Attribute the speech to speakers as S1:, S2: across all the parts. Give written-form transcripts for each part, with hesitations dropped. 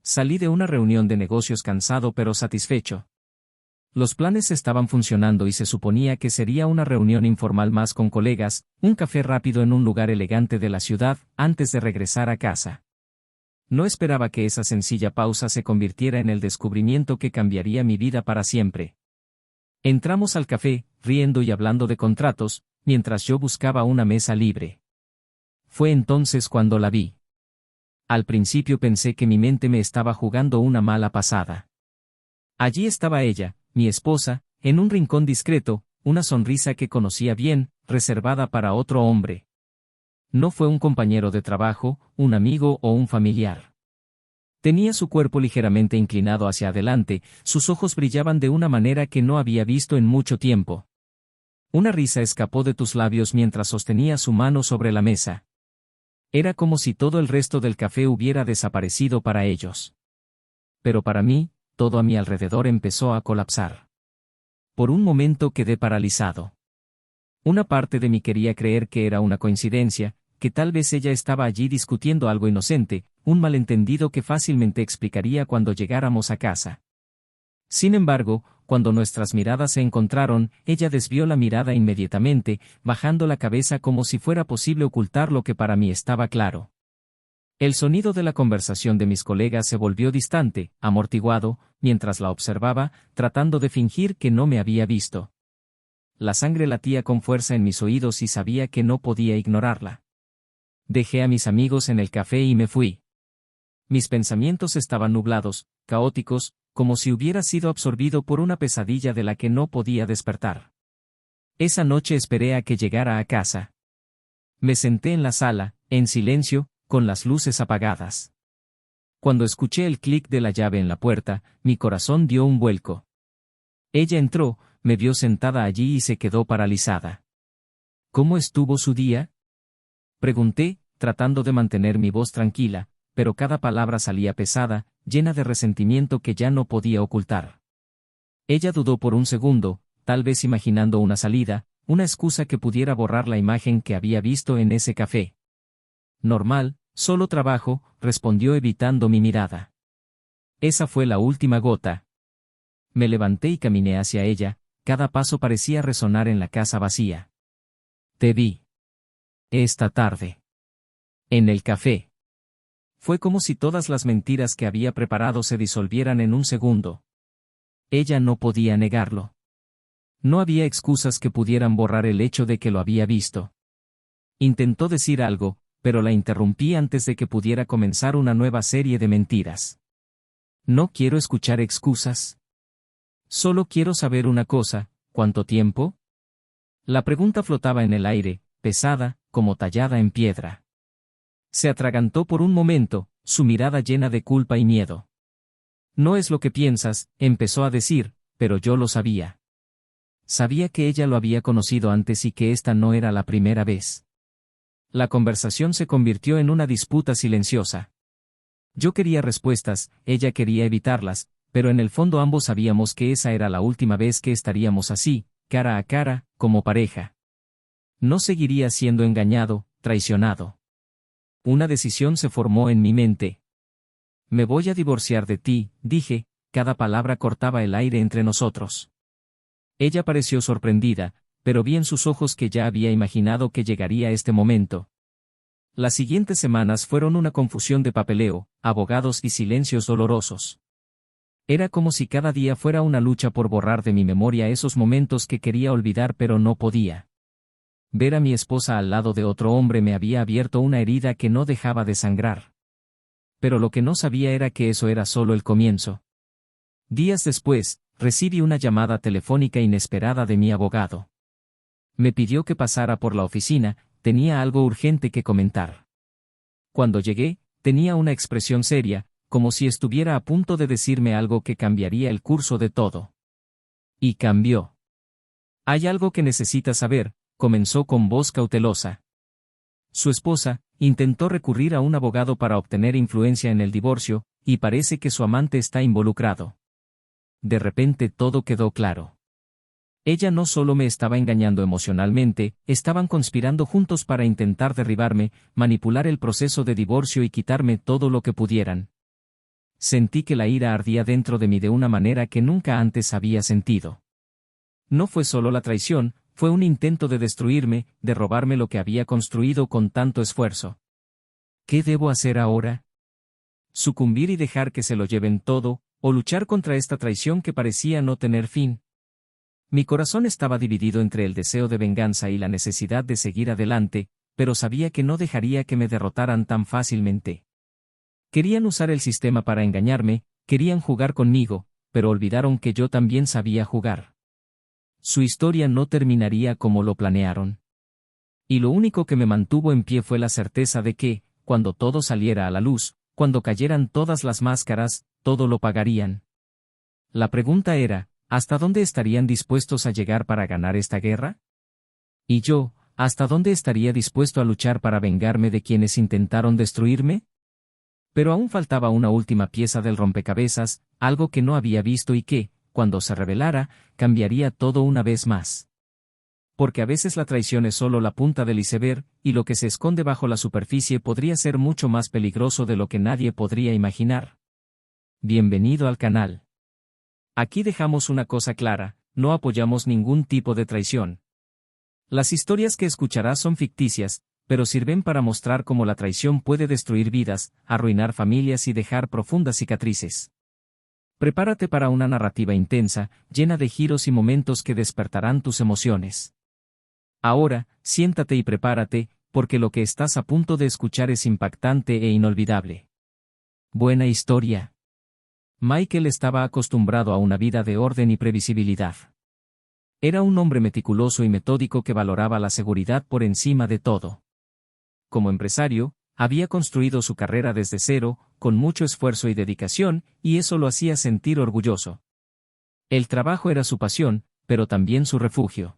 S1: Salí de una reunión de negocios cansado pero satisfecho. Los planes estaban funcionando y se suponía que sería una reunión informal más con colegas, un café rápido en un lugar elegante de la ciudad, antes de regresar a casa. No esperaba que esa sencilla pausa se convirtiera en el descubrimiento que cambiaría mi vida para siempre. Entramos al café, riendo y hablando de contratos, mientras yo buscaba una mesa libre. Fue entonces cuando la vi. Al principio pensé que mi mente me estaba jugando una mala pasada. Allí estaba ella, mi esposa, en un rincón discreto, una sonrisa que conocía bien, reservada para otro hombre. No fue un compañero de trabajo, un amigo o un familiar. Tenía su cuerpo ligeramente inclinado hacia adelante, sus ojos brillaban de una manera que no había visto en mucho tiempo. Una risa escapó de tus labios mientras sostenía su mano sobre la mesa. Era como si todo el resto del café hubiera desaparecido para ellos. Pero para mí, todo a mi alrededor empezó a colapsar. Por un momento quedé paralizado. Una parte de mí quería creer que era una coincidencia, que tal vez ella estaba allí discutiendo algo inocente, un malentendido que fácilmente explicaría cuando llegáramos a casa. Sin embargo, cuando nuestras miradas se encontraron, ella desvió la mirada inmediatamente, bajando la cabeza como si fuera posible ocultar lo que para mí estaba claro. El sonido de la conversación de mis colegas se volvió distante, amortiguado, mientras la observaba, tratando de fingir que no me había visto. La sangre latía con fuerza en mis oídos y sabía que no podía ignorarla. Dejé a mis amigos en el café y me fui. Mis pensamientos estaban nublados, caóticos, como si hubiera sido absorbido por una pesadilla de la que no podía despertar. Esa noche esperé a que llegara a casa. Me senté en la sala, en silencio, con las luces apagadas. Cuando escuché el clic de la llave en la puerta, mi corazón dio un vuelco. Ella entró, me vio sentada allí y se quedó paralizada. ¿Cómo estuvo su día?, pregunté, tratando de mantener mi voz tranquila, pero cada palabra salía pesada, llena de resentimiento que ya no podía ocultar. Ella dudó por un segundo, tal vez imaginando una salida, una excusa que pudiera borrar la imagen que había visto en ese café. Normal, solo trabajo, respondió evitando mi mirada. Esa fue la última gota. Me levanté y caminé hacia ella, cada paso parecía resonar en la casa vacía. Te vi. Esta tarde. En el café. Fue como si todas las mentiras que había preparado se disolvieran en un segundo. Ella no podía negarlo. No había excusas que pudieran borrar el hecho de que lo había visto. Intentó decir algo, pero la interrumpí antes de que pudiera comenzar una nueva serie de mentiras. No quiero escuchar excusas. Solo quiero saber una cosa, ¿cuánto tiempo? La pregunta flotaba en el aire, pesada, como tallada en piedra. Se atragantó por un momento, su mirada llena de culpa y miedo. No es lo que piensas, empezó a decir, pero yo lo sabía. Sabía que ella lo había conocido antes y que esta no era la primera vez. La conversación se convirtió en una disputa silenciosa. Yo quería respuestas, ella quería evitarlas, pero en el fondo ambos sabíamos que esa era la última vez que estaríamos así, cara a cara, como pareja. No seguiría siendo engañado, traicionado. Una decisión se formó en mi mente. Me voy a divorciar de ti, dije, cada palabra cortaba el aire entre nosotros. Ella pareció sorprendida, pero vi en sus ojos que ya había imaginado que llegaría este momento. Las siguientes semanas fueron una confusión de papeleo, abogados y silencios dolorosos. Era como si cada día fuera una lucha por borrar de mi memoria esos momentos que quería olvidar pero no podía. Ver a mi esposa al lado de otro hombre me había abierto una herida que no dejaba de sangrar. Pero lo que no sabía era que eso era solo el comienzo. Días después, recibí una llamada telefónica inesperada de mi abogado. Me pidió que pasara por la oficina, tenía algo urgente que comentar. Cuando llegué, tenía una expresión seria, como si estuviera a punto de decirme algo que cambiaría el curso de todo. Y cambió. Hay algo que necesitas saber, comenzó con voz cautelosa. Su esposa intentó recurrir a un abogado para obtener influencia en el divorcio, y parece que su amante está involucrado. De repente todo quedó claro. Ella no solo me estaba engañando emocionalmente, estaban conspirando juntos para intentar derribarme, manipular el proceso de divorcio y quitarme todo lo que pudieran. Sentí que la ira ardía dentro de mí de una manera que nunca antes había sentido. No fue solo la traición, fue un intento de destruirme, de robarme lo que había construido con tanto esfuerzo. ¿Qué debo hacer ahora? ¿Sucumbir y dejar que se lo lleven todo, o luchar contra esta traición que parecía no tener fin? Mi corazón estaba dividido entre el deseo de venganza y la necesidad de seguir adelante, pero sabía que no dejaría que me derrotaran tan fácilmente. Querían usar el sistema para engañarme, querían jugar conmigo, pero olvidaron que yo también sabía jugar. Su historia no terminaría como lo planearon. Y lo único que me mantuvo en pie fue la certeza de que, cuando todo saliera a la luz, cuando cayeran todas las máscaras, todo lo pagarían. La pregunta era, ¿hasta dónde estarían dispuestos a llegar para ganar esta guerra? Y yo, ¿hasta dónde estaría dispuesto a luchar para vengarme de quienes intentaron destruirme? Pero aún faltaba una última pieza del rompecabezas, algo que no había visto y que, cuando se revelara, cambiaría todo una vez más. Porque a veces la traición es solo la punta del iceberg, y lo que se esconde bajo la superficie podría ser mucho más peligroso de lo que nadie podría imaginar. Bienvenido al canal. Aquí dejamos una cosa clara, no apoyamos ningún tipo de traición. Las historias que escucharás son ficticias, pero sirven para mostrar cómo la traición puede destruir vidas, arruinar familias y dejar profundas cicatrices. Prepárate para una narrativa intensa, llena de giros y momentos que despertarán tus emociones. Ahora, siéntate y prepárate, porque lo que estás a punto de escuchar es impactante e inolvidable. Buena historia. Michael estaba acostumbrado a una vida de orden y previsibilidad. Era un hombre meticuloso y metódico que valoraba la seguridad por encima de todo. Como empresario, había construido su carrera desde cero, con mucho esfuerzo y dedicación, y eso lo hacía sentir orgulloso. El trabajo era su pasión, pero también su refugio.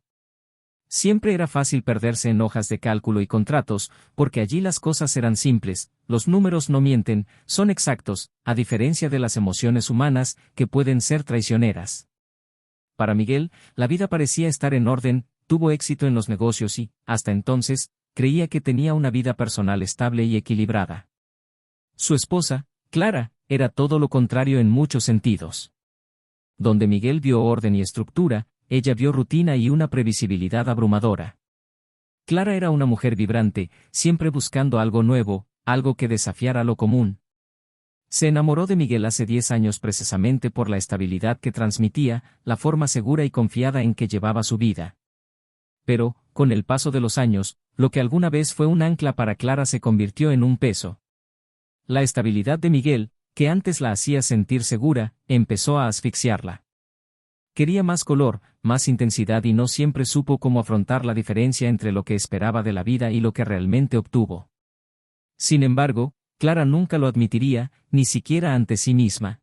S1: Siempre era fácil perderse en hojas de cálculo y contratos, porque allí las cosas eran simples, los números no mienten, son exactos, a diferencia de las emociones humanas, que pueden ser traicioneras. Para Miguel, la vida parecía estar en orden, tuvo éxito en los negocios y, hasta entonces, creía que tenía una vida personal estable y equilibrada. Su esposa, Clara, era todo lo contrario en muchos sentidos. Donde Miguel vio orden y estructura, ella vio rutina y una previsibilidad abrumadora. Clara era una mujer vibrante, siempre buscando algo nuevo, algo que desafiara lo común. Se enamoró de Miguel hace 10 años precisamente por la estabilidad que transmitía, la forma segura y confiada en que llevaba su vida. Pero, con el paso de los años, lo que alguna vez fue un ancla para Clara se convirtió en un peso. La estabilidad de Miguel, que antes la hacía sentir segura, empezó a asfixiarla. Quería más color, más intensidad y no siempre supo cómo afrontar la diferencia entre lo que esperaba de la vida y lo que realmente obtuvo. Sin embargo, Clara nunca lo admitiría, ni siquiera ante sí misma.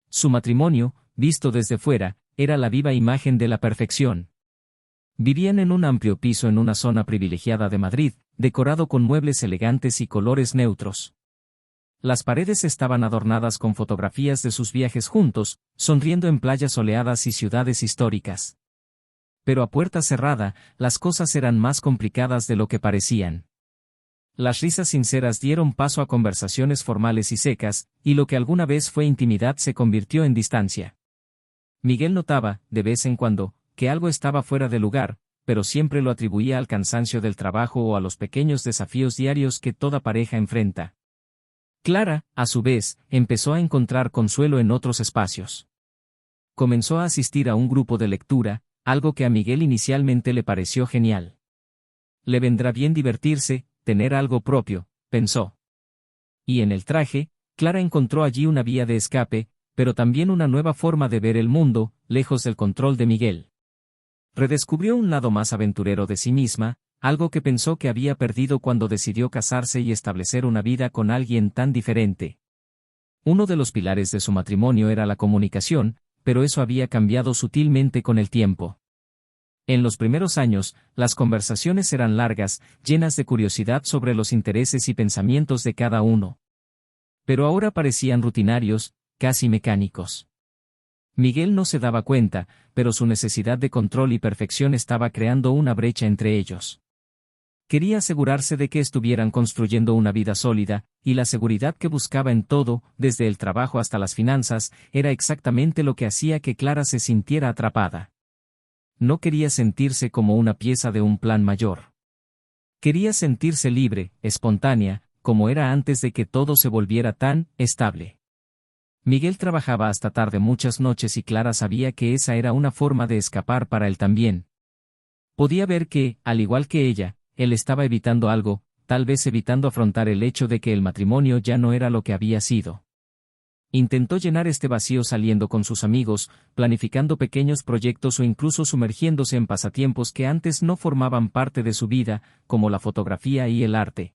S1: Su matrimonio, visto desde fuera, era la viva imagen de la perfección. Vivían en un amplio piso en una zona privilegiada de Madrid, decorado con muebles elegantes y colores neutros. Las paredes estaban adornadas con fotografías de sus viajes juntos, sonriendo en playas soleadas y ciudades históricas. Pero a puerta cerrada, las cosas eran más complicadas de lo que parecían. Las risas sinceras dieron paso a conversaciones formales y secas, y lo que alguna vez fue intimidad se convirtió en distancia. Miguel notaba, de vez en cuando, que algo estaba fuera de lugar, pero siempre lo atribuía al cansancio del trabajo o a los pequeños desafíos diarios que toda pareja enfrenta. Clara, a su vez, empezó a encontrar consuelo en otros espacios. Comenzó a asistir a un grupo de lectura, algo que a Miguel inicialmente le pareció genial. Le vendrá bien divertirse, tener algo propio, pensó. Y en el traje, Clara encontró allí una vía de escape, pero también una nueva forma de ver el mundo, lejos del control de Miguel. Redescubrió un lado más aventurero de sí misma, algo que pensó que había perdido cuando decidió casarse y establecer una vida con alguien tan diferente. Uno de los pilares de su matrimonio era la comunicación, pero eso había cambiado sutilmente con el tiempo. En los primeros años, las conversaciones eran largas, llenas de curiosidad sobre los intereses y pensamientos de cada uno. Pero ahora parecían rutinarios, casi mecánicos. Miguel no se daba cuenta, pero su necesidad de control y perfección estaba creando una brecha entre ellos. Quería asegurarse de que estuvieran construyendo una vida sólida, y la seguridad que buscaba en todo, desde el trabajo hasta las finanzas, era exactamente lo que hacía que Clara se sintiera atrapada. No quería sentirse como una pieza de un plan mayor. Quería sentirse libre, espontánea, como era antes de que todo se volviera tan estable. Miguel trabajaba hasta tarde muchas noches y Clara sabía que esa era una forma de escapar para él también. Podía ver que, al igual que ella, él estaba evitando algo, tal vez evitando afrontar el hecho de que el matrimonio ya no era lo que había sido. Intentó llenar este vacío saliendo con sus amigos, planificando pequeños proyectos o incluso sumergiéndose en pasatiempos que antes no formaban parte de su vida, como la fotografía y el arte.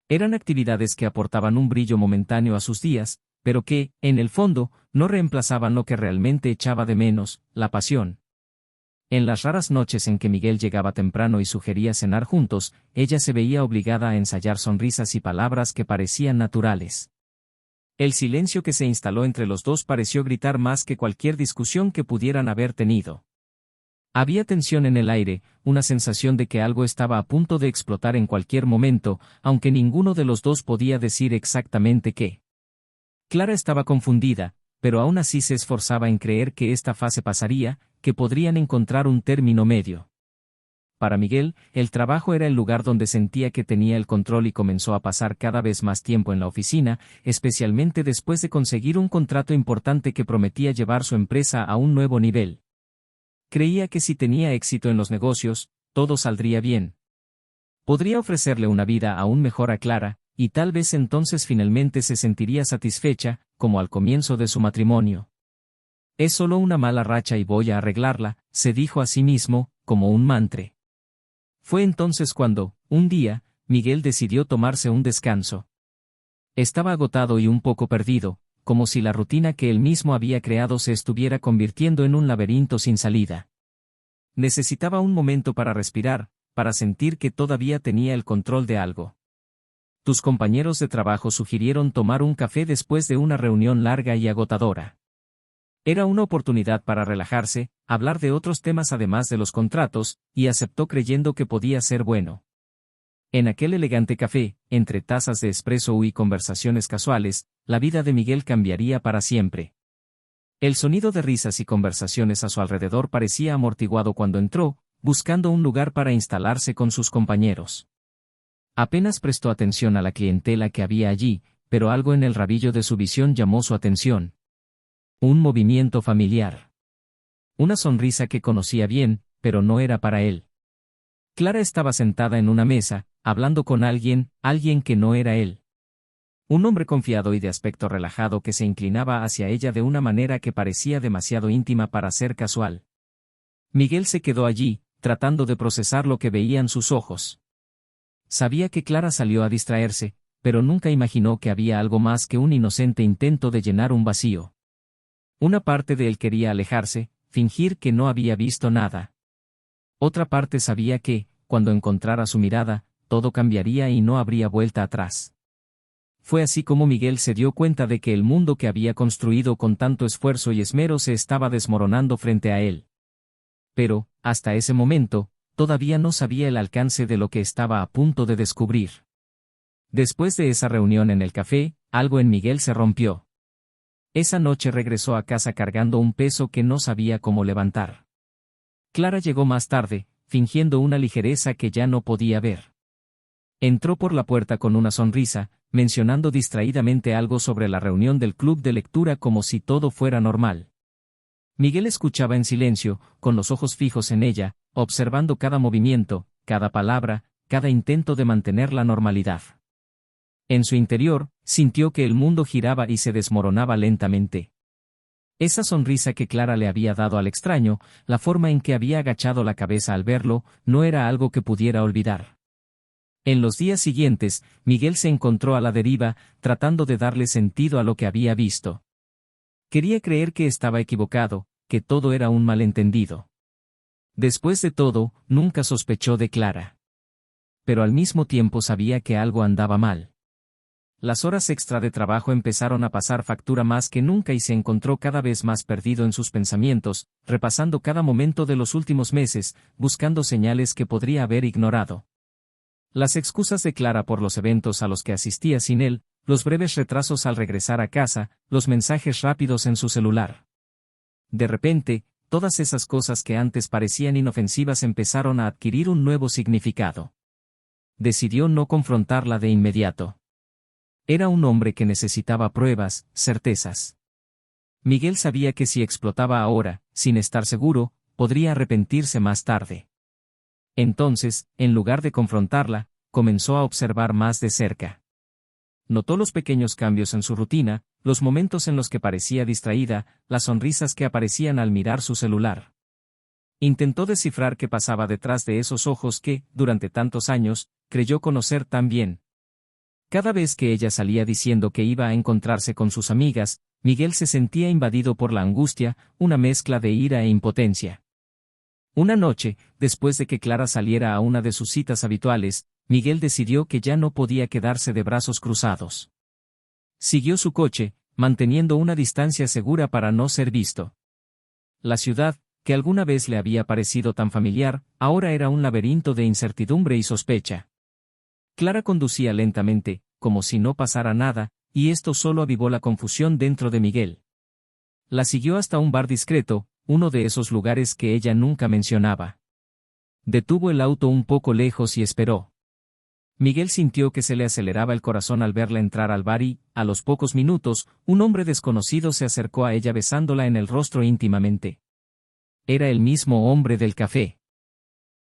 S1: Eran actividades que aportaban un brillo momentáneo a sus días, pero que, en el fondo, no reemplazaban lo que realmente echaba de menos, la pasión. En las raras noches en que Miguel llegaba temprano y sugería cenar juntos, ella se veía obligada a ensayar sonrisas y palabras que parecían naturales. El silencio que se instaló entre los dos pareció gritar más que cualquier discusión que pudieran haber tenido. Había tensión en el aire, una sensación de que algo estaba a punto de explotar en cualquier momento, aunque ninguno de los dos podía decir exactamente qué. Clara estaba confundida, pero aún así se esforzaba en creer que esta fase pasaría, que podrían encontrar un término medio. Para Miguel, el trabajo era el lugar donde sentía que tenía el control y comenzó a pasar cada vez más tiempo en la oficina, especialmente después de conseguir un contrato importante que prometía llevar su empresa a un nuevo nivel. Creía que si tenía éxito en los negocios, todo saldría bien. Podría ofrecerle una vida aún mejor a Clara, y tal vez entonces finalmente se sentiría satisfecha, como al comienzo de su matrimonio. Es solo una mala racha y voy a arreglarla, se dijo a sí mismo, como un mantra. Fue entonces cuando, un día, Miguel decidió tomarse un descanso. Estaba agotado y un poco perdido, como si la rutina que él mismo había creado se estuviera convirtiendo en un laberinto sin salida. Necesitaba un momento para respirar, para sentir que todavía tenía el control de algo. Tus compañeros de trabajo sugirieron tomar un café después de una reunión larga y agotadora. Era una oportunidad para relajarse, hablar de otros temas además de los contratos, y aceptó creyendo que podía ser bueno. En aquel elegante café, entre tazas de espresso y conversaciones casuales, la vida de Miguel cambiaría para siempre. El sonido de risas y conversaciones a su alrededor parecía amortiguado cuando entró, buscando un lugar para instalarse con sus compañeros. Apenas prestó atención a la clientela que había allí, pero algo en el rabillo de su visión llamó su atención. Un movimiento familiar. Una sonrisa que conocía bien, pero no era para él. Clara estaba sentada en una mesa, hablando con alguien que no era él. Un hombre confiado y de aspecto relajado que se inclinaba hacia ella de una manera que parecía demasiado íntima para ser casual. Miguel se quedó allí, tratando de procesar lo que veían sus ojos. Sabía que Clara salió a distraerse, pero nunca imaginó que había algo más que un inocente intento de llenar un vacío. Una parte de él quería alejarse, fingir que no había visto nada. Otra parte sabía que, cuando encontrara su mirada, todo cambiaría y no habría vuelta atrás. Fue así como Miguel se dio cuenta de que el mundo que había construido con tanto esfuerzo y esmero se estaba desmoronando frente a él. Pero, hasta ese momento, todavía no sabía el alcance de lo que estaba a punto de descubrir. Después de esa reunión en el café, algo en Miguel se rompió. Esa noche regresó a casa cargando un peso que no sabía cómo levantar. Clara llegó más tarde, fingiendo una ligereza que ya no podía ver. Entró por la puerta con una sonrisa, mencionando distraídamente algo sobre la reunión del club de lectura como si todo fuera normal. Miguel escuchaba en silencio, con los ojos fijos en ella, observando cada movimiento, cada palabra, cada intento de mantener la normalidad. En su interior, sintió que el mundo giraba y se desmoronaba lentamente. Esa sonrisa que Clara le había dado al extraño, la forma en que había agachado la cabeza al verlo, no era algo que pudiera olvidar. En los días siguientes, Miguel se encontró a la deriva, tratando de darle sentido a lo que había visto. Quería creer que estaba equivocado, que todo era un malentendido. Después de todo, nunca sospechó de Clara. Pero al mismo tiempo sabía que algo andaba mal. Las horas extra de trabajo empezaron a pasar factura más que nunca y se encontró cada vez más perdido en sus pensamientos, repasando cada momento de los últimos meses, buscando señales que podría haber ignorado. Las excusas de Clara por los eventos a los que asistía sin él, los breves retrasos al regresar a casa, los mensajes rápidos en su celular. De repente, todas esas cosas que antes parecían inofensivas empezaron a adquirir un nuevo significado. Decidió no confrontarla de inmediato. Era un hombre que necesitaba pruebas, certezas. Miguel sabía que si explotaba ahora, sin estar seguro, podría arrepentirse más tarde. Entonces, en lugar de confrontarla, comenzó a observar más de cerca. Notó los pequeños cambios en su rutina, los momentos en los que parecía distraída, las sonrisas que aparecían al mirar su celular. Intentó descifrar qué pasaba detrás de esos ojos que, durante tantos años, creyó conocer tan bien. Cada vez que ella salía diciendo que iba a encontrarse con sus amigas, Miguel se sentía invadido por la angustia, una mezcla de ira e impotencia. Una noche, después de que Clara saliera a una de sus citas habituales, Miguel decidió que ya no podía quedarse de brazos cruzados. Siguió su coche, manteniendo una distancia segura para no ser visto. La ciudad, que alguna vez le había parecido tan familiar, ahora era un laberinto de incertidumbre y sospecha. Clara conducía lentamente, como si no pasara nada, y esto solo avivó la confusión dentro de Miguel. La siguió hasta un bar discreto, uno de esos lugares que ella nunca mencionaba. Detuvo el auto un poco lejos y esperó. Miguel sintió que se le aceleraba el corazón al verla entrar al bar y, a los pocos minutos, un hombre desconocido se acercó a ella besándola en el rostro íntimamente. Era el mismo hombre del café.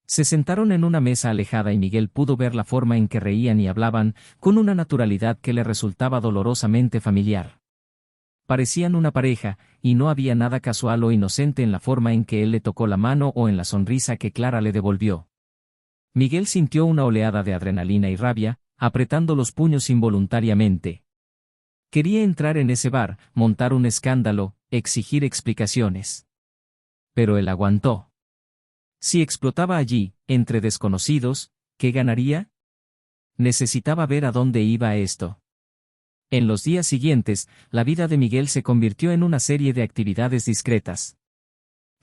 S1: Se sentaron en una mesa alejada y Miguel pudo ver la forma en que reían y hablaban, con una naturalidad que le resultaba dolorosamente familiar. Parecían una pareja, y no había nada casual o inocente en la forma en que él le tocó la mano o en la sonrisa que Clara le devolvió. Miguel sintió una oleada de adrenalina y rabia, apretando los puños involuntariamente. Quería entrar en ese bar, montar un escándalo, exigir explicaciones. Pero él aguantó. Si explotaba allí, entre desconocidos, ¿qué ganaría? Necesitaba ver a dónde iba esto. En los días siguientes, la vida de Miguel se convirtió en una serie de actividades discretas.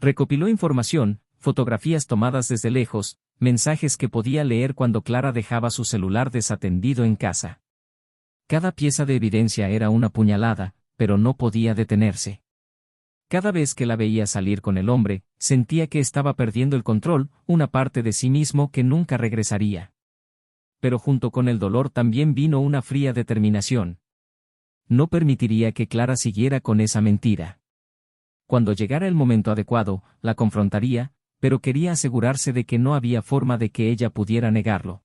S1: Recopiló información, fotografías tomadas desde lejos, mensajes que podía leer cuando Clara dejaba su celular desatendido en casa. Cada pieza de evidencia era una puñalada, pero no podía detenerse. Cada vez que la veía salir con el hombre, sentía que estaba perdiendo el control, una parte de sí mismo que nunca regresaría. Pero junto con el dolor también vino una fría determinación. No permitiría que Clara siguiera con esa mentira. Cuando llegara el momento adecuado, la confrontaría, pero quería asegurarse de que no había forma de que ella pudiera negarlo.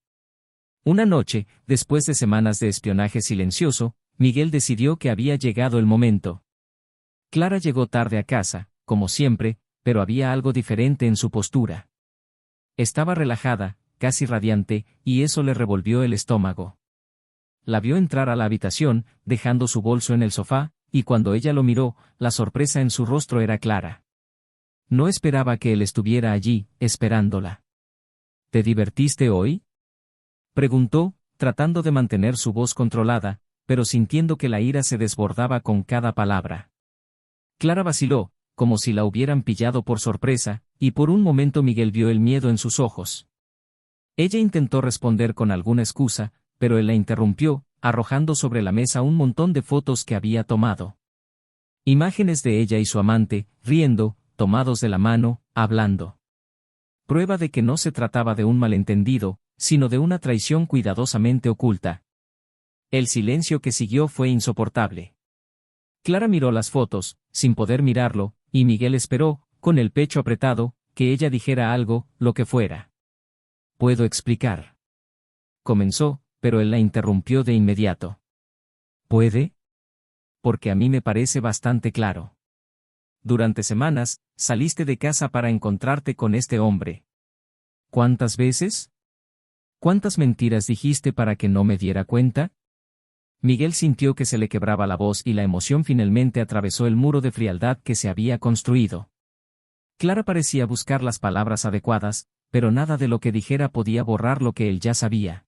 S1: Una noche, después de semanas de espionaje silencioso, Miguel decidió que había llegado el momento. Clara llegó tarde a casa, como siempre, pero había algo diferente en su postura. Estaba relajada, casi radiante, y eso le revolvió el estómago. La vio entrar a la habitación, dejando su bolso en el sofá, y cuando ella lo miró, la sorpresa en su rostro era clara. No esperaba que él estuviera allí, esperándola. ¿Te divertiste hoy?, preguntó, tratando de mantener su voz controlada, pero sintiendo que la ira se desbordaba con cada palabra. Clara vaciló, como si la hubieran pillado por sorpresa, y por un momento Miguel vio el miedo en sus ojos. Ella intentó responder con alguna excusa, pero él la interrumpió, arrojando sobre la mesa un montón de fotos que había tomado. Imágenes de ella y su amante, riendo, tomados de la mano, hablando. Prueba de que no se trataba de un malentendido, sino de una traición cuidadosamente oculta. El silencio que siguió fue insoportable. Clara miró las fotos, sin poder mirarlo, y Miguel esperó, con el pecho apretado, que ella dijera algo, lo que fuera. «¿Puedo explicar?», comenzó, pero él la interrumpió de inmediato. «¿Puede? Porque a mí me parece bastante claro. Durante semanas, saliste de casa para encontrarte con este hombre. ¿Cuántas veces? ¿Cuántas mentiras dijiste para que no me diera cuenta?». Miguel sintió que se le quebraba la voz y la emoción finalmente atravesó el muro de frialdad que se había construido. Clara parecía buscar las palabras adecuadas, pero nada de lo que dijera podía borrar lo que él ya sabía.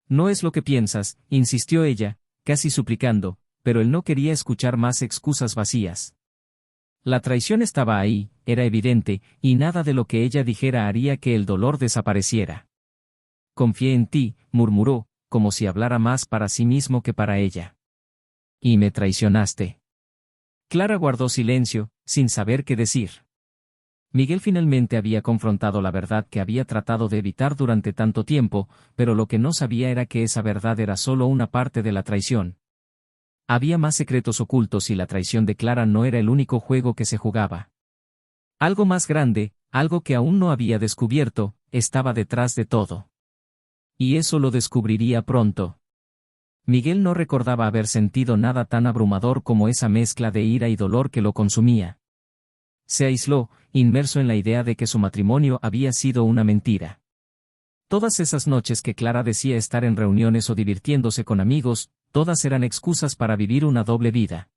S1: «No es lo que piensas», insistió ella, casi suplicando, pero él no quería escuchar más excusas vacías. La traición estaba ahí, era evidente, y nada de lo que ella dijera haría que el dolor desapareciera. confié en ti, murmuró, como si hablara más para sí mismo que para ella. Y me traicionaste. Clara guardó silencio, sin saber qué decir. Miguel finalmente había confrontado la verdad que había tratado de evitar durante tanto tiempo, pero lo que no sabía era que esa verdad era solo una parte de la traición. Había más secretos ocultos y la traición de Clara no era el único juego que se jugaba. Algo más grande, algo que aún no había descubierto, estaba detrás de todo. Y eso lo descubriría pronto. Miguel no recordaba haber sentido nada tan abrumador como esa mezcla de ira y dolor que lo consumía. Se aisló, inmerso en la idea de que su matrimonio había sido una mentira. Todas esas noches que Clara decía estar en reuniones o divirtiéndose con amigos, todas eran excusas para vivir una doble vida.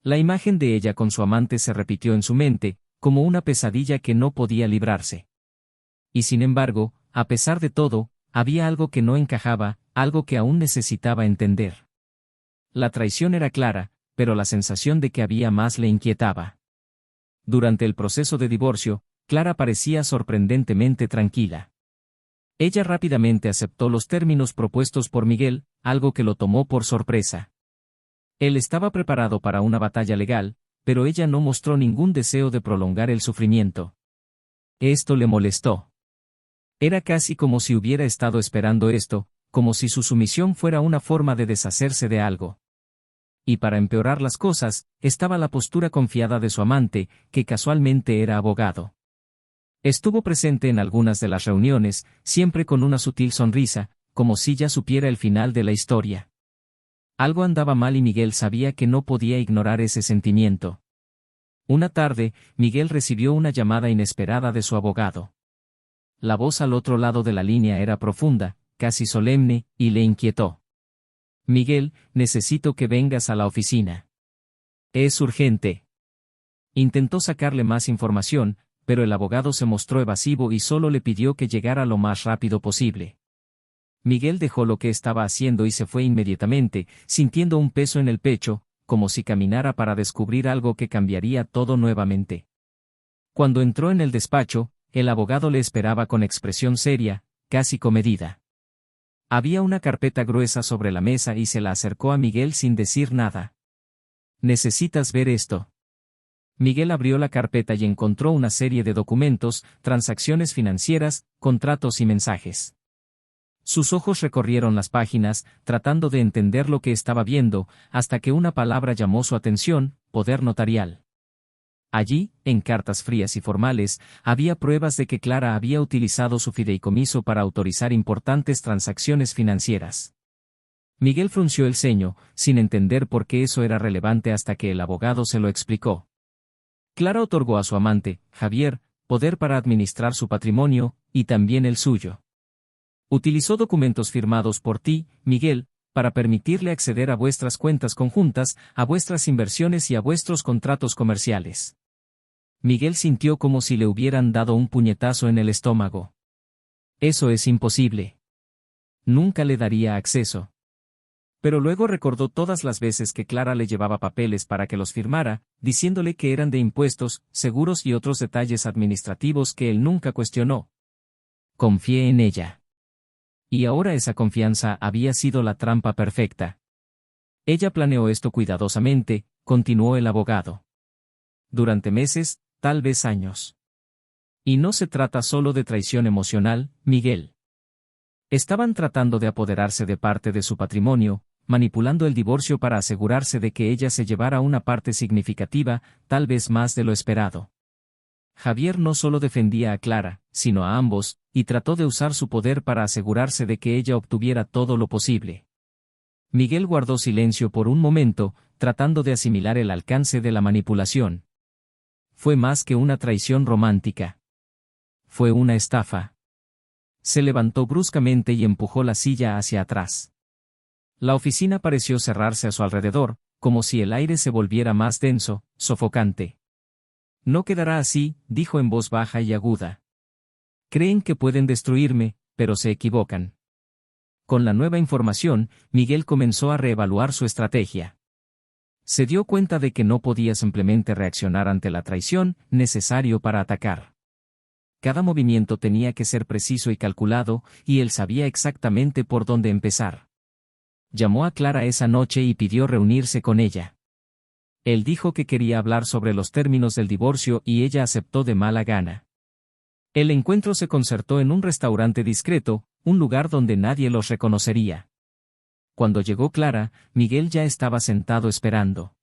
S1: La imagen de ella con su amante se repitió en su mente, como una pesadilla que no podía librarse. Y sin embargo, a pesar de todo, había algo que no encajaba, algo que aún necesitaba entender. La traición era clara, pero la sensación de que había más le inquietaba. Durante el proceso de divorcio, Clara parecía sorprendentemente tranquila. Ella rápidamente aceptó los términos propuestos por Miguel, algo que lo tomó por sorpresa. Él estaba preparado para una batalla legal, pero ella no mostró ningún deseo de prolongar el sufrimiento. Esto le molestó. Era casi como si hubiera estado esperando esto, como si su sumisión fuera una forma de deshacerse de algo. Y para empeorar las cosas, estaba la postura confiada de su amante, que casualmente era abogado. Estuvo presente en algunas de las reuniones, siempre con una sutil sonrisa, como si ya supiera el final de la historia. Algo andaba mal y Miguel sabía que no podía ignorar ese sentimiento. Una tarde, Miguel recibió una llamada inesperada de su abogado. La voz al otro lado de la línea era profunda, casi solemne, y le inquietó. Miguel, necesito que vengas a la oficina. Es urgente. Intentó sacarle más información, pero el abogado se mostró evasivo y solo le pidió que llegara lo más rápido posible. Miguel dejó lo que estaba haciendo y se fue inmediatamente, sintiendo un peso en el pecho, como si caminara para descubrir algo que cambiaría todo nuevamente. Cuando entró en el despacho, el abogado le esperaba con expresión seria, casi comedida. Había una carpeta gruesa sobre la mesa y se la acercó a Miguel sin decir nada. ¿Necesitas ver esto? Miguel abrió la carpeta y encontró una serie de documentos, transacciones financieras, contratos y mensajes. Sus ojos recorrieron las páginas, tratando de entender lo que estaba viendo, hasta que una palabra llamó su atención: poder notarial. Allí, en cartas frías y formales, había pruebas de que Clara había utilizado su fideicomiso para autorizar importantes transacciones financieras. Miguel frunció el ceño, sin entender por qué eso era relevante hasta que el abogado se lo explicó. Clara otorgó a su amante, Javier, poder para administrar su patrimonio, y también el suyo. Utilizó documentos firmados por ti, Miguel, para permitirle acceder a vuestras cuentas conjuntas, a vuestras inversiones y a vuestros contratos comerciales. Miguel sintió como si le hubieran dado un puñetazo en el estómago. Eso es imposible. Nunca le daría acceso. Pero luego recordó todas las veces que Clara le llevaba papeles para que los firmara, diciéndole que eran de impuestos, seguros y otros detalles administrativos que él nunca cuestionó. Confié en ella. Y ahora esa confianza había sido la trampa perfecta. Ella planeó esto cuidadosamente, continuó el abogado. Durante meses, tal vez años. Y no se trata solo de traición emocional, Miguel. Estaban tratando de apoderarse de parte de su patrimonio, manipulando el divorcio para asegurarse de que ella se llevara una parte significativa, tal vez más de lo esperado. Javier no solo defendía a Clara, sino a ambos, y trató de usar su poder para asegurarse de que ella obtuviera todo lo posible. Miguel guardó silencio por un momento, tratando de asimilar el alcance de la manipulación. Fue más que una traición romántica. Fue una estafa. Se levantó bruscamente y empujó la silla hacia atrás. La oficina pareció cerrarse a su alrededor, como si el aire se volviera más denso, sofocante. No quedará así, dijo en voz baja y aguda. Creen que pueden destruirme, pero se equivocan. Con la nueva información, Miguel comenzó a reevaluar su estrategia. Se dio cuenta de que no podía simplemente reaccionar ante la traición, necesario para atacar. Cada movimiento tenía que ser preciso y calculado, y él sabía exactamente por dónde empezar. Llamó a Clara esa noche y pidió reunirse con ella. Él dijo que quería hablar sobre los términos del divorcio y ella aceptó de mala gana. El encuentro se concertó en un restaurante discreto, un lugar donde nadie los reconocería. Cuando llegó Clara, Miguel ya estaba sentado esperando.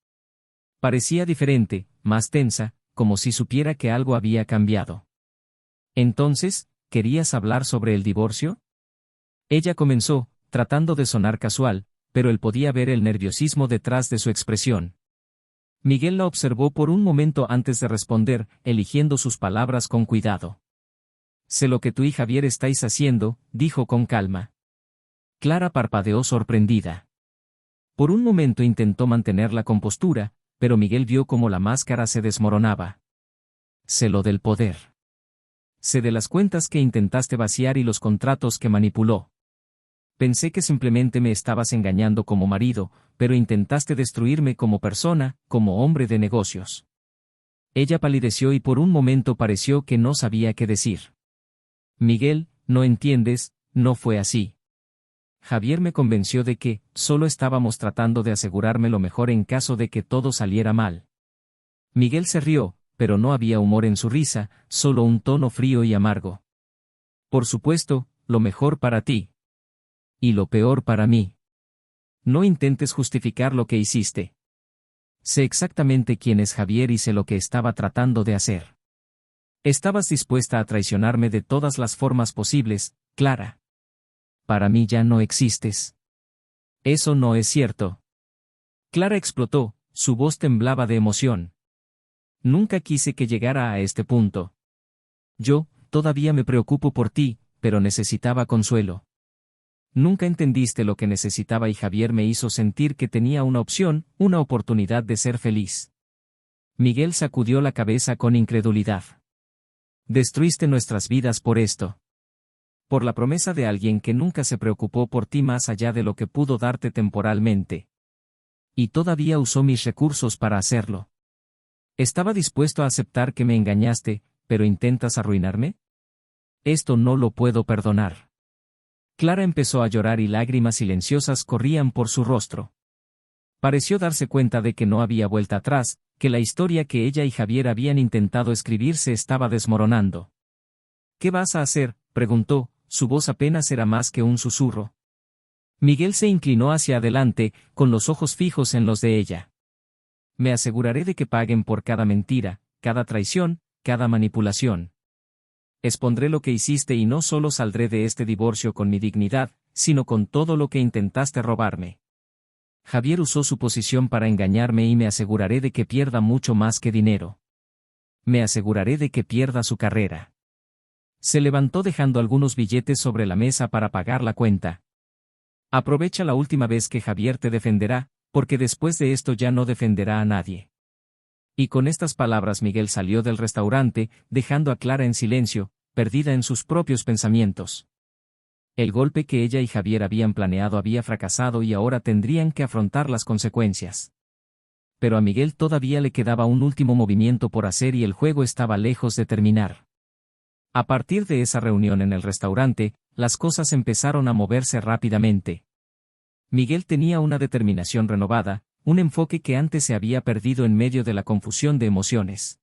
S1: Parecía diferente, más tensa, como si supiera que algo había cambiado. Entonces, ¿querías hablar sobre el divorcio? Ella comenzó, tratando de sonar casual, pero él podía ver el nerviosismo detrás de su expresión. Miguel la observó por un momento antes de responder, eligiendo sus palabras con cuidado. Sé lo que tú y Javier estáis haciendo, dijo con calma. Clara parpadeó sorprendida. Por un momento intentó mantener la compostura, pero Miguel vio cómo la máscara se desmoronaba. Sé lo del poder. Sé de las cuentas que intentaste vaciar y los contratos que manipuló. Pensé que simplemente me estabas engañando como marido, pero intentaste destruirme como persona, como hombre de negocios. Ella palideció y por un momento pareció que no sabía qué decir. Miguel, no entiendes, no fue así. Javier me convenció de que, solo estábamos tratando de asegurarme lo mejor en caso de que todo saliera mal. Miguel se rió, pero no había humor en su risa, solo un tono frío y amargo. Por supuesto, lo mejor para ti. Y lo peor para mí. No intentes justificar lo que hiciste. Sé exactamente quién es Javier y sé lo que estaba tratando de hacer. Estabas dispuesta a traicionarme de todas las formas posibles, Clara. Para mí ya no existes. Eso no es cierto. Clara explotó, su voz temblaba de emoción. Nunca quise que llegara a este punto. Yo, todavía me preocupo por ti, pero necesitaba consuelo. Nunca entendiste lo que necesitaba y Javier me hizo sentir que tenía una opción, una oportunidad de ser feliz. Miguel sacudió la cabeza con incredulidad. Destruiste nuestras vidas por esto. Por la promesa de alguien que nunca se preocupó por ti más allá de lo que pudo darte temporalmente. Y todavía usó mis recursos para hacerlo. Estaba dispuesto a aceptar que me engañaste, pero ¿intentas arruinarme? Esto no lo puedo perdonar. Clara empezó a llorar y lágrimas silenciosas corrían por su rostro. Pareció darse cuenta de que no había vuelta atrás, que la historia que ella y Javier habían intentado escribir se estaba desmoronando. ¿Qué vas a hacer?, preguntó, su voz apenas era más que un susurro. Miguel se inclinó hacia adelante, con los ojos fijos en los de ella. Me aseguraré de que paguen por cada mentira, cada traición, cada manipulación. Expondré lo que hiciste y no solo saldré de este divorcio con mi dignidad, sino con todo lo que intentaste robarme. Javier usó su posición para engañarme y me aseguraré de que pierda mucho más que dinero. Me aseguraré de que pierda su carrera. Se levantó dejando algunos billetes sobre la mesa para pagar la cuenta. Aprovecha la última vez que Javier te defenderá, porque después de esto ya no defenderá a nadie. Y con estas palabras Miguel salió del restaurante, dejando a Clara en silencio, perdida en sus propios pensamientos. El golpe que ella y Javier habían planeado había fracasado y ahora tendrían que afrontar las consecuencias. Pero a Miguel todavía le quedaba un último movimiento por hacer y el juego estaba lejos de terminar. A partir de esa reunión en el restaurante, las cosas empezaron a moverse rápidamente. Miguel tenía una determinación renovada, un enfoque que antes se había perdido en medio de la confusión de emociones.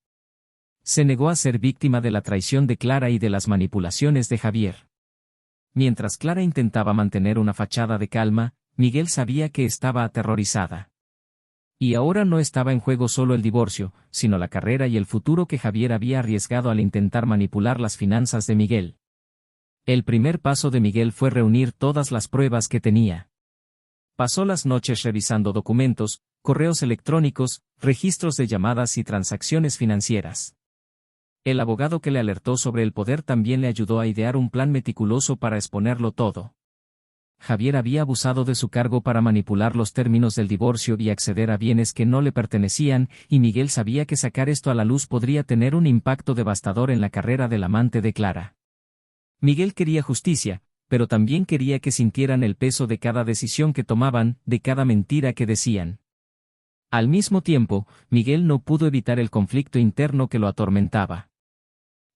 S1: Se negó a ser víctima de la traición de Clara y de las manipulaciones de Javier. Mientras Clara intentaba mantener una fachada de calma, Miguel sabía que estaba aterrorizada. Y ahora no estaba en juego solo el divorcio, sino la carrera y el futuro que Javier había arriesgado al intentar manipular las finanzas de Miguel. El primer paso de Miguel fue reunir todas las pruebas que tenía. Pasó las noches revisando documentos, correos electrónicos, registros de llamadas y transacciones financieras. El abogado que le alertó sobre el poder también le ayudó a idear un plan meticuloso para exponerlo todo. Javier había abusado de su cargo para manipular los términos del divorcio y acceder a bienes que no le pertenecían, y Miguel sabía que sacar esto a la luz podría tener un impacto devastador en la carrera del amante de Clara. Miguel quería justicia, pero también quería que sintieran el peso de cada decisión que tomaban, de cada mentira que decían. Al mismo tiempo, Miguel no pudo evitar el conflicto interno que lo atormentaba.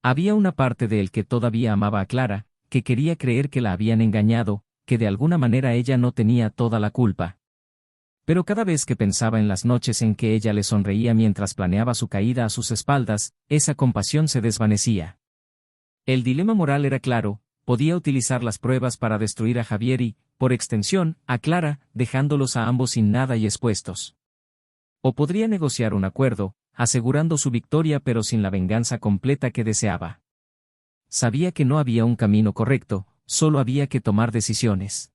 S1: Había una parte de él que todavía amaba a Clara, que quería creer que la habían engañado, que de alguna manera ella no tenía toda la culpa. Pero cada vez que pensaba en las noches en que ella le sonreía mientras planeaba su caída a sus espaldas, esa compasión se desvanecía. El dilema moral era claro: podía utilizar las pruebas para destruir a Javier y, por extensión, a Clara, dejándolos a ambos sin nada y expuestos. O podría negociar un acuerdo, asegurando su victoria pero sin la venganza completa que deseaba. Sabía que no había un camino correcto, solo había que tomar decisiones.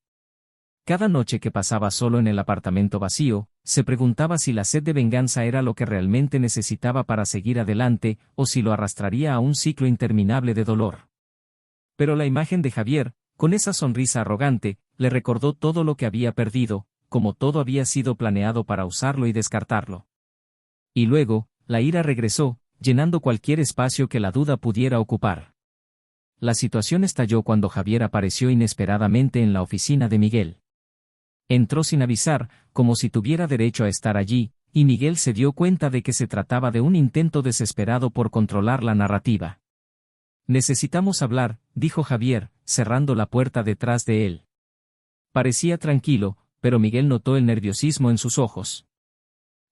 S1: Cada noche que pasaba solo en el apartamento vacío, se preguntaba si la sed de venganza era lo que realmente necesitaba para seguir adelante, o si lo arrastraría a un ciclo interminable de dolor. Pero la imagen de Javier, con esa sonrisa arrogante, le recordó todo lo que había perdido, como todo había sido planeado para usarlo y descartarlo. Y luego, la ira regresó, llenando cualquier espacio que la duda pudiera ocupar. La situación estalló cuando Javier apareció inesperadamente en la oficina de Miguel. Entró sin avisar, como si tuviera derecho a estar allí, y Miguel se dio cuenta de que se trataba de un intento desesperado por controlar la narrativa. «Necesitamos hablar», dijo Javier, cerrando la puerta detrás de él. Parecía tranquilo, pero Miguel notó el nerviosismo en sus ojos.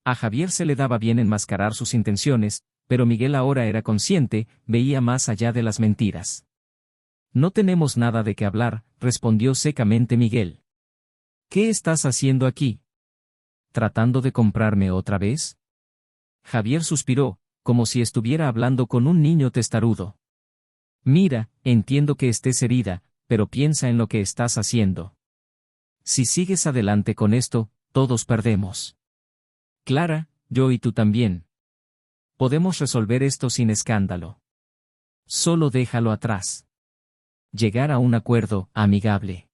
S1: A Javier se le daba bien enmascarar sus intenciones, pero Miguel ahora era consciente, veía más allá de las mentiras. «No tenemos nada de qué hablar», respondió secamente Miguel. «¿Qué estás haciendo aquí? ¿Tratando de comprarme otra vez?». Javier suspiró, como si estuviera hablando con un niño testarudo. «Mira, entiendo que estés herida, pero piensa en lo que estás haciendo. Si sigues adelante con esto, todos perdemos. Clara, yo y tú también. Podemos resolver esto sin escándalo. Solo déjalo atrás. Llegar a un acuerdo amigable.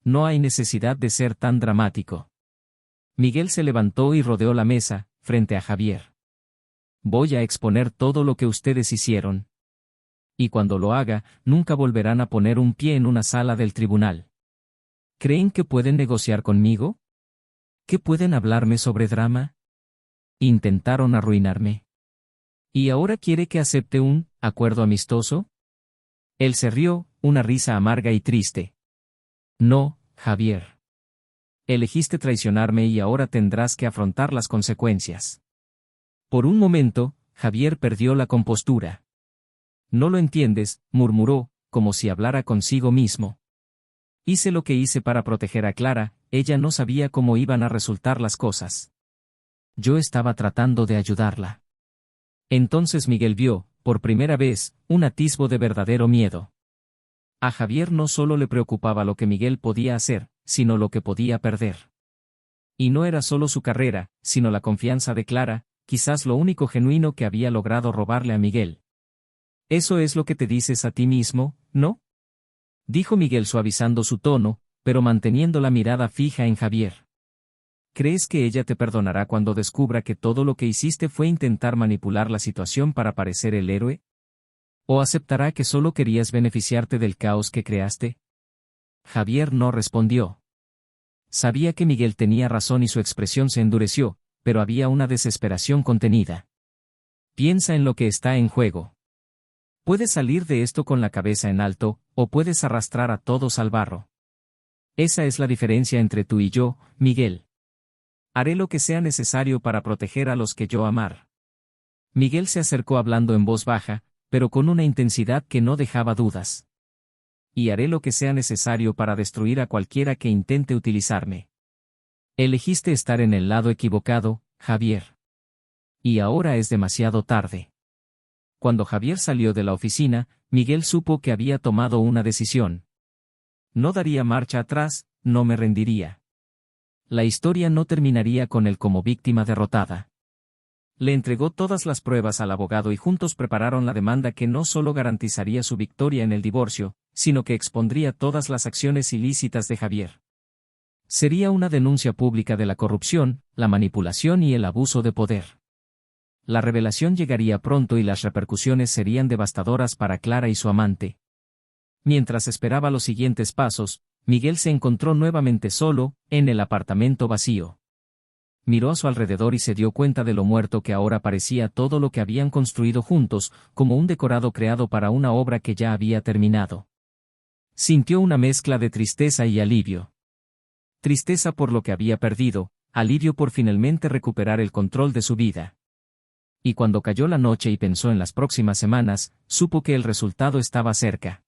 S1: No hay necesidad de ser tan dramático». Miguel se levantó y rodeó la mesa, frente a Javier. «Voy a exponer todo lo que ustedes hicieron. Y cuando lo haga, nunca volverán a poner un pie en una sala del tribunal. ¿Creen que pueden negociar conmigo? ¿Qué pueden hablarme sobre drama? Intentaron arruinarme. ¿Y ahora quiere que acepte un acuerdo amistoso?». Él se rió, una risa amarga y triste. «No, Javier. Elegiste traicionarme y ahora tendrás que afrontar las consecuencias». Por un momento, Javier perdió la compostura. «No lo entiendes», murmuró, como si hablara consigo mismo. «Hice lo que hice para proteger a Clara, ella no sabía cómo iban a resultar las cosas. Yo estaba tratando de ayudarla». Entonces Miguel vio, por primera vez, un atisbo de verdadero miedo. A Javier no solo le preocupaba lo que Miguel podía hacer, sino lo que podía perder. Y no era solo su carrera, sino la confianza de Clara, quizás lo único genuino que había logrado robarle a Miguel. «Eso es lo que te dices a ti mismo, ¿no?», dijo Miguel suavizando su tono, pero manteniendo la mirada fija en Javier. «¿Crees que ella te perdonará cuando descubra que todo lo que hiciste fue intentar manipular la situación para parecer el héroe? ¿O aceptará que solo querías beneficiarte del caos que creaste?». Javier no respondió. Sabía que Miguel tenía razón y su expresión se endureció, pero había una desesperación contenida. «Piensa en lo que está en juego. Puedes salir de esto con la cabeza en alto, o puedes arrastrar a todos al barro. Esa es la diferencia entre tú y yo, Miguel. Haré lo que sea necesario para proteger a los que yo amar». Miguel se acercó hablando en voz baja, pero con una intensidad que no dejaba dudas. «Y haré lo que sea necesario para destruir a cualquiera que intente utilizarme. Elegiste estar en el lado equivocado, Javier. Y ahora es demasiado tarde». Cuando Javier salió de la oficina, Miguel supo que había tomado una decisión. No daría marcha atrás, no me rendiría. La historia no terminaría con él como víctima derrotada. Le entregó todas las pruebas al abogado y juntos prepararon la demanda que no solo garantizaría su victoria en el divorcio, sino que expondría todas las acciones ilícitas de Javier. Sería una denuncia pública de la corrupción, la manipulación y el abuso de poder. La revelación llegaría pronto y las repercusiones serían devastadoras para Clara y su amante. Mientras esperaba los siguientes pasos, Miguel se encontró nuevamente solo, en el apartamento vacío. Miró a su alrededor y se dio cuenta de lo muerto que ahora parecía todo lo que habían construido juntos, como un decorado creado para una obra que ya había terminado. Sintió una mezcla de tristeza y alivio. Tristeza por lo que había perdido, alivio por finalmente recuperar el control de su vida. Y cuando cayó la noche y pensó en las próximas semanas, supo que el resultado estaba cerca.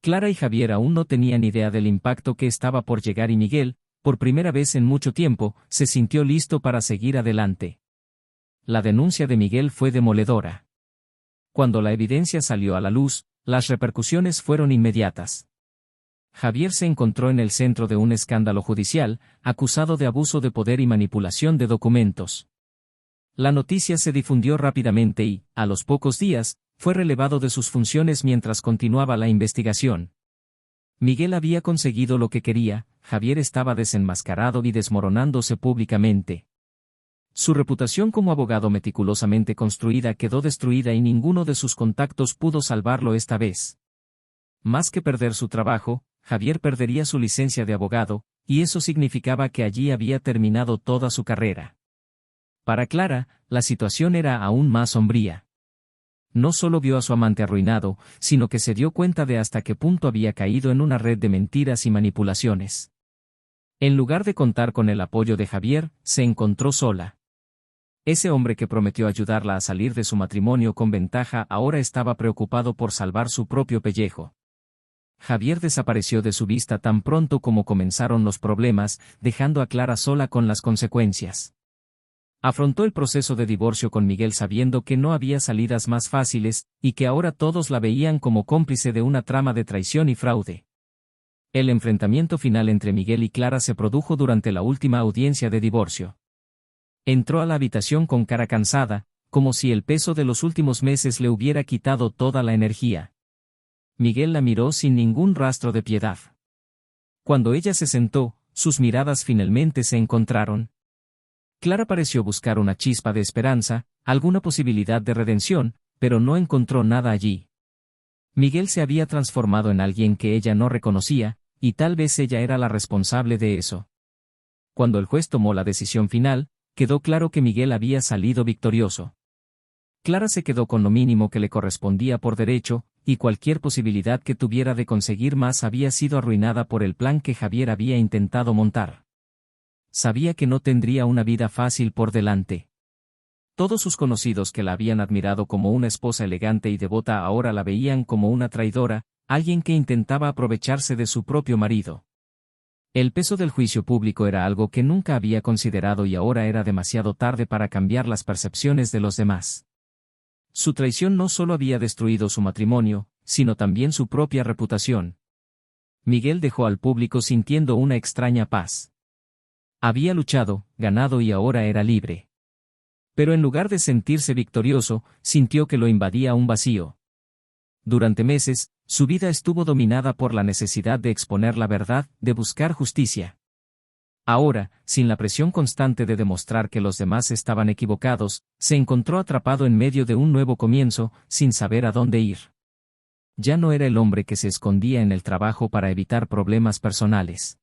S1: Clara y Javier aún no tenían idea del impacto que estaba por llegar y Miguel, por primera vez en mucho tiempo, se sintió listo para seguir adelante. La denuncia de Miguel fue demoledora. Cuando la evidencia salió a la luz, las repercusiones fueron inmediatas. Javier se encontró en el centro de un escándalo judicial, acusado de abuso de poder y manipulación de documentos. La noticia se difundió rápidamente y, a los pocos días, fue relevado de sus funciones mientras continuaba la investigación. Miguel había conseguido lo que quería, Javier estaba desenmascarado y desmoronándose públicamente. Su reputación como abogado meticulosamente construida quedó destruida y ninguno de sus contactos pudo salvarlo esta vez. Más que perder su trabajo, Javier perdería su licencia de abogado, y eso significaba que allí había terminado toda su carrera. Para Clara, la situación era aún más sombría. No solo vio a su amante arruinado, sino que se dio cuenta de hasta qué punto había caído en una red de mentiras y manipulaciones. En lugar de contar con el apoyo de Javier, se encontró sola. Ese hombre que prometió ayudarla a salir de su matrimonio con ventaja ahora estaba preocupado por salvar su propio pellejo. Javier desapareció de su vista tan pronto como comenzaron los problemas, dejando a Clara sola con las consecuencias. Afrontó el proceso de divorcio con Miguel sabiendo que no había salidas más fáciles, y que ahora todos la veían como cómplice de una trama de traición y fraude. El enfrentamiento final entre Miguel y Clara se produjo durante la última audiencia de divorcio. Entró a la habitación con cara cansada, como si el peso de los últimos meses le hubiera quitado toda la energía. Miguel la miró sin ningún rastro de piedad. Cuando ella se sentó, sus miradas finalmente se encontraron. Clara pareció buscar una chispa de esperanza, alguna posibilidad de redención, pero no encontró nada allí. Miguel se había transformado en alguien que ella no reconocía, y tal vez ella era la responsable de eso. Cuando el juez tomó la decisión final, quedó claro que Miguel había salido victorioso. Clara se quedó con lo mínimo que le correspondía por derecho, y cualquier posibilidad que tuviera de conseguir más había sido arruinada por el plan que Javier había intentado montar. Sabía que no tendría una vida fácil por delante. Todos sus conocidos que la habían admirado como una esposa elegante y devota ahora la veían como una traidora, alguien que intentaba aprovecharse de su propio marido. El peso del juicio público era algo que nunca había considerado y ahora era demasiado tarde para cambiar las percepciones de los demás. Su traición no solo había destruido su matrimonio, sino también su propia reputación. Miguel dejó al público sintiendo una extraña paz. Había luchado, ganado y ahora era libre. Pero en lugar de sentirse victorioso, sintió que lo invadía un vacío. Durante meses, su vida estuvo dominada por la necesidad de exponer la verdad, de buscar justicia. Ahora, sin la presión constante de demostrar que los demás estaban equivocados, se encontró atrapado en medio de un nuevo comienzo, sin saber a dónde ir. Ya no era el hombre que se escondía en el trabajo para evitar problemas personales.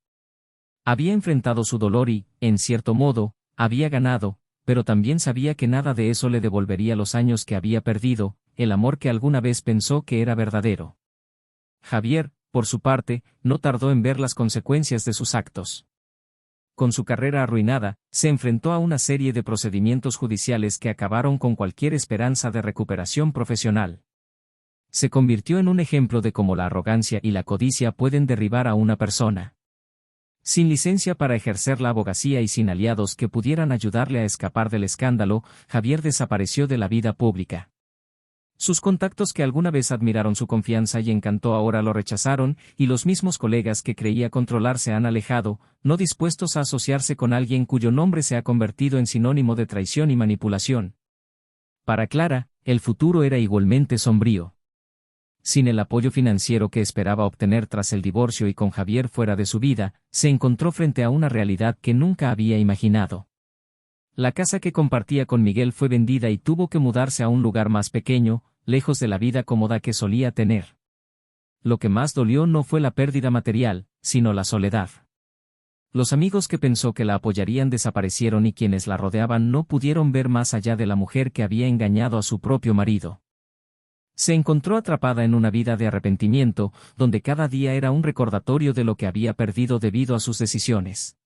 S1: Había enfrentado su dolor y, en cierto modo, había ganado, pero también sabía que nada de eso le devolvería los años que había perdido, el amor que alguna vez pensó que era verdadero. Javier, por su parte, no tardó en ver las consecuencias de sus actos. Con su carrera arruinada, se enfrentó a una serie de procedimientos judiciales que acabaron con cualquier esperanza de recuperación profesional. Se convirtió en un ejemplo de cómo la arrogancia y la codicia pueden derribar a una persona. Sin licencia para ejercer la abogacía y sin aliados que pudieran ayudarle a escapar del escándalo, Javier desapareció de la vida pública. Sus contactos que alguna vez admiraron su confianza y encantó ahora lo rechazaron, y los mismos colegas que creía controlar se han alejado, no dispuestos a asociarse con alguien cuyo nombre se ha convertido en sinónimo de traición y manipulación. Para Clara, el futuro era igualmente sombrío. Sin el apoyo financiero que esperaba obtener tras el divorcio y con Javier fuera de su vida, se encontró frente a una realidad que nunca había imaginado. La casa que compartía con Miguel fue vendida y tuvo que mudarse a un lugar más pequeño, lejos de la vida cómoda que solía tener. Lo que más dolió no fue la pérdida material, sino la soledad. Los amigos que pensó que la apoyarían desaparecieron y quienes la rodeaban no pudieron ver más allá de la mujer que había engañado a su propio marido. Se encontró atrapada en una vida de arrepentimiento, donde cada día era un recordatorio de lo que había perdido debido a sus decisiones.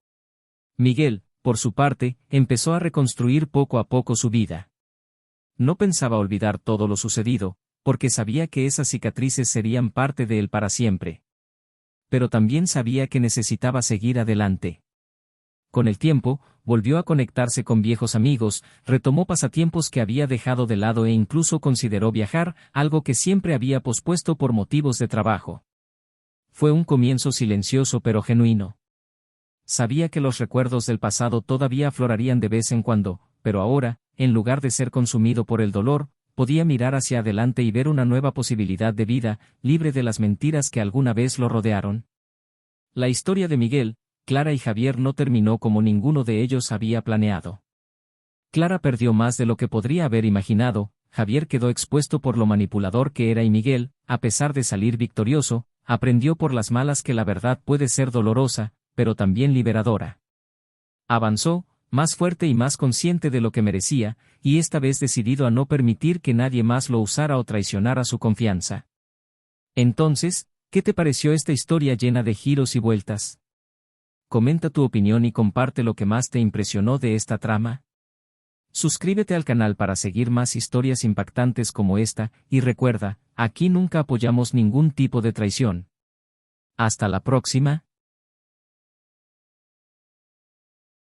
S1: Miguel, por su parte, empezó a reconstruir poco a poco su vida. No pensaba olvidar todo lo sucedido, porque sabía que esas cicatrices serían parte de él para siempre. Pero también sabía que necesitaba seguir adelante. Con el tiempo, volvió a conectarse con viejos amigos, retomó pasatiempos que había dejado de lado e incluso consideró viajar, algo que siempre había pospuesto por motivos de trabajo. Fue un comienzo silencioso pero genuino. Sabía que los recuerdos del pasado todavía aflorarían de vez en cuando, pero ahora, en lugar de ser consumido por el dolor, podía mirar hacia adelante y ver una nueva posibilidad de vida, libre de las mentiras que alguna vez lo rodearon. La historia de Miguel, Clara y Javier no terminó como ninguno de ellos había planeado. Clara perdió más de lo que podría haber imaginado, Javier quedó expuesto por lo manipulador que era y Miguel, a pesar de salir victorioso, aprendió por las malas que la verdad puede ser dolorosa, pero también liberadora. Avanzó, más fuerte y más consciente de lo que merecía, y esta vez decidido a no permitir que nadie más lo usara o traicionara su confianza. Entonces, ¿qué te pareció esta historia llena de giros y vueltas? Comenta tu opinión y comparte lo que más te impresionó de esta trama. Suscríbete al canal para seguir más historias impactantes como esta, y recuerda, aquí nunca apoyamos ningún tipo de traición. Hasta la próxima.